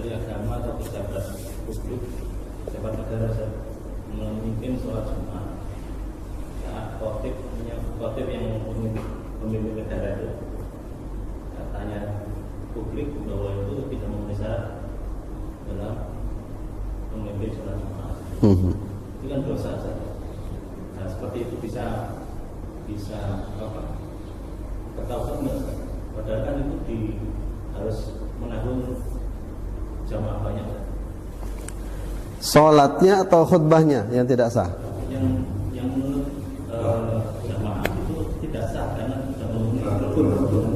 ahli agama atau pejabat publik, pejabat negara memimpin sholat Jumat. Saat khotib yang memimpin negara itu katanya publik bahwa itu tidak memenuhi syarat dalam memimpin sholat Jumat. Itu kan dosa saja. Nah, seperti itu bisa apa? Ketahuan enggak? Padahal kan itu harus menanggung jamaah banyak. Sholatnya atau khutbahnya yang tidak sah? Yang menurut jamaah itu tidak sah karena tidak memenuhi rukun.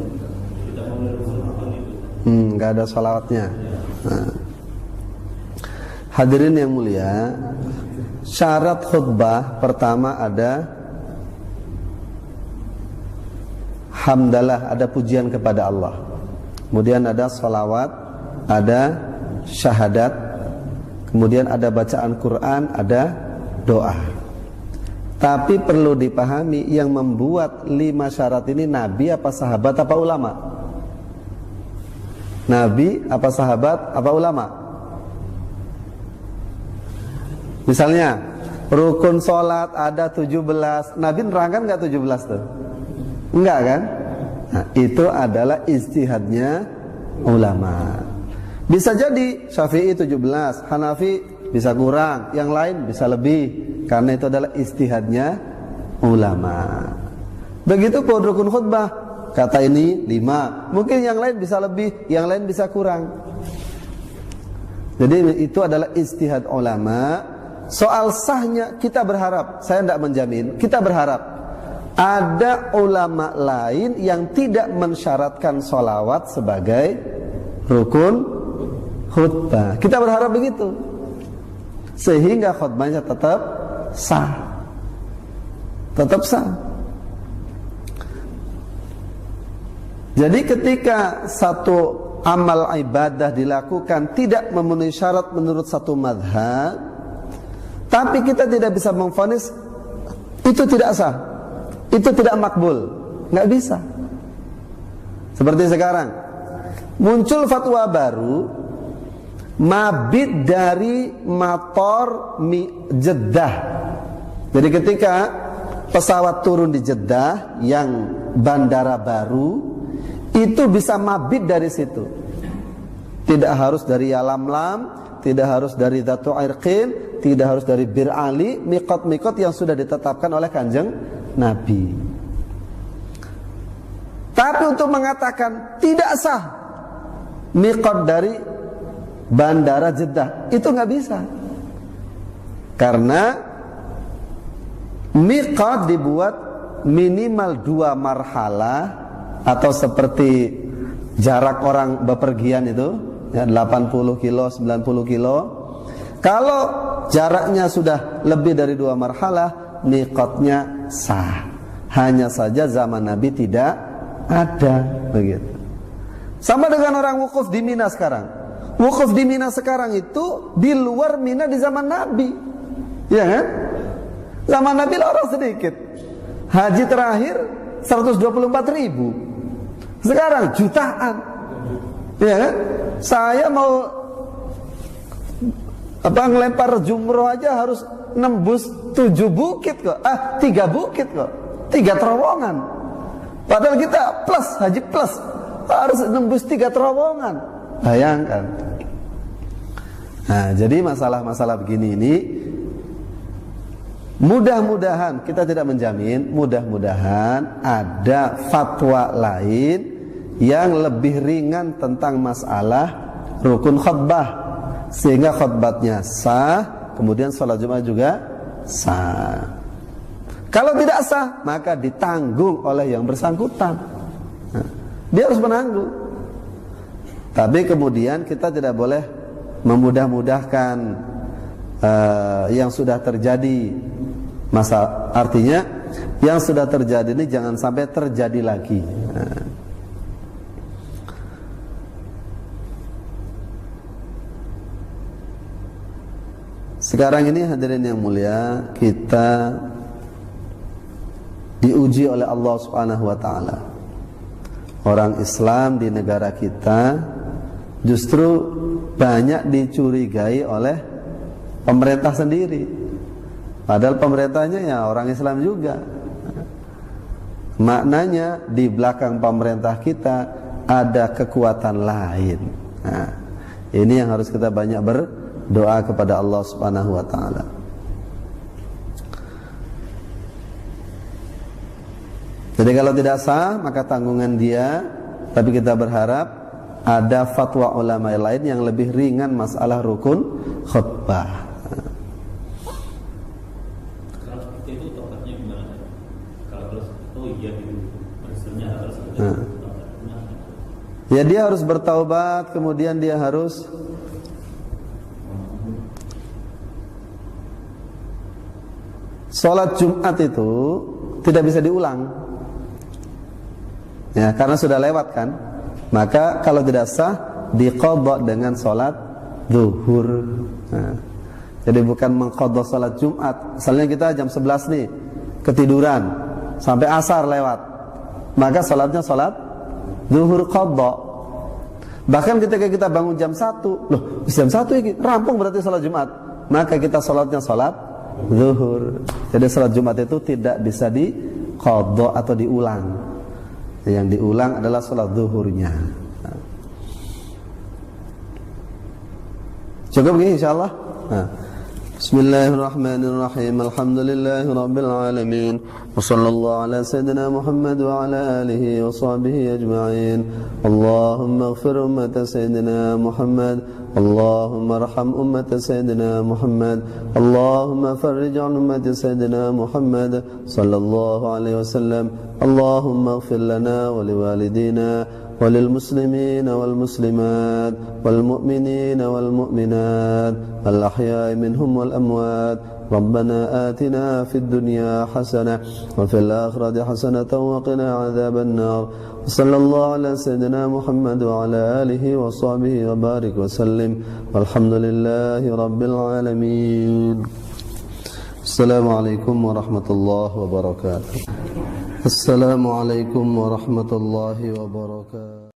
Tidak memenuhi rukun itu. Nggak ada sholawatnya. Nah. Hadirin yang mulia, syarat khutbah pertama ada hamdalah, ada pujian kepada Allah. Kemudian ada sholawat, ada syahadat, kemudian ada bacaan Quran, ada doa. Tapi perlu dipahami, yang membuat 5 syarat ini Nabi apa sahabat apa ulama? Nabi apa sahabat apa ulama? Misalnya rukun sholat ada 17, Nabi nerangkan nggak 17 tuh? Enggak kan? Nah, itu adalah ijtihadnya ulama. Bisa jadi Syafi'i 17, Hanafi bisa kurang, yang lain bisa lebih, karena itu adalah ijtihadnya ulama. Begitu pun rukun khutbah, kata ini 5, mungkin yang lain bisa lebih, yang lain bisa kurang. Jadi itu adalah ijtihad ulama. Soal sahnya kita berharap, saya tidak menjamin, kita berharap ada ulama lain yang tidak mensyaratkan sholawat sebagai rukun khutbah. Kita berharap begitu, sehingga khutbahnya tetap sah. Tetap sah. Jadi ketika satu amal ibadah dilakukan tidak memenuhi syarat menurut satu madhab, tapi kita tidak bisa memvonis itu tidak sah, itu tidak makbul, nggak bisa. Seperti sekarang muncul fatwa baru, mabit dari motor Jeddah. Jadi ketika pesawat turun di Jeddah yang bandara baru, itu bisa mabit dari situ. Tidak harus dari Yalamlam, tidak harus dari Dhatu Irqin, tidak harus dari Bir Ali, mikot-mikot yang sudah ditetapkan oleh Kanjeng Nabi. Tapi untuk mengatakan tidak sah mikot dari bandara Jeddah, itu nggak bisa. Karena mikot dibuat minimal 2 marhalah, atau seperti jarak orang bepergian itu, ya, 80 kilo, 90 kilo. Kalau jaraknya sudah lebih dari 2 marhalah, mikotnya sah. Hanya saja zaman Nabi tidak ada, begitu. Sama dengan orang wukuf di Mina sekarang. Wukuf di Mina sekarang itu di luar Mina di zaman Nabi, ya kan? Zaman Nabi orang sedikit. Haji terakhir 124.000. Sekarang jutaan, ya kan? Saya mau ngelempar jumroh aja harus nembus 7 bukit kok, 3 bukit kok, 3 terowongan. Padahal kita plus, haji plus, harus nembus 3 terowongan. Bayangkan. Nah, jadi masalah-masalah begini ini, mudah-mudahan, kita tidak menjamin, mudah-mudahan ada fatwa lain yang lebih ringan tentang masalah rukun khutbah, sehingga khutbahnya sah, kemudian sholat Jumat juga sah. Kalau tidak sah, maka ditanggung oleh yang bersangkutan. Nah, dia harus menanggung. Tapi kemudian kita tidak boleh memudah-mudahkan yang sudah terjadi. Artinya yang sudah terjadi ini jangan sampai terjadi lagi. Nah. Sekarang ini hadirin yang mulia, kita diuji oleh Allah Subhanahu wa taala. Orang Islam di negara kita justru banyak dicurigai oleh pemerintah sendiri. Padahal pemerintahnya ya orang Islam juga. Maknanya di belakang pemerintah kita ada kekuatan lain. Nah, ini yang harus kita banyak berdoa kepada Allah Subhanahu wa taala. Jadi kalau tidak sah maka tanggungan dia, tapi kita berharap ada fatwa ulama lain yang lebih ringan masalah rukun khutbah. Kalau seperti itu tobatnya gimana? Kalau terus iya gitu, maksudnya harus ya dia harus bertaubat, kemudian dia harus sholat Jumat itu tidak bisa diulang. Ya, karena sudah lewat kan. Maka kalau tidak sah diqadha dengan sholat zuhur. Nah, jadi bukan mengqadha sholat Jumat. Misalnya kita jam 11 nih ketiduran sampai asar lewat, maka sholatnya sholat zuhur qadha. Bahkan ketika kita bangun jam 1, loh jam 1 ini rampung berarti sholat Jumat, maka kita sholatnya sholat zuhur. Jadi sholat Jumat itu tidak bisa diqadha atau diulang. Yang diulang adalah sholat zuhurnya. Cukup begini insyaallah. Bismillahirrahmanirrahim. Alhamdulillahi rabbil alamin. Wa sallallahu ala sayyidina Muhammad wa ala alihi wa sahbihi ajma'in. Allahumma ighfir ummata sayyidina Muhammad. Allahumma arham ummata sayyidina Muhammad. Allahumma farrij an ummati sayyidina Muhammad sallallahu alaihi wasallam. Allahumma ighfir lana wa liwalidina وللمسلمين والمسلمات والمؤمنين والمؤمنات الأحياء منهم والأموات ربنا آتنا في الدنيا حسنة وفي الآخرة حسنة وقنا عذاب النار وصلى الله على سيدنا محمد وعلى آله وصحبه وبارك وسلم والحمد لله رب العالمين. السلام عليكم ورحمة الله وبركاته. Assalamualaikum warahmatullahi wabarakatuh.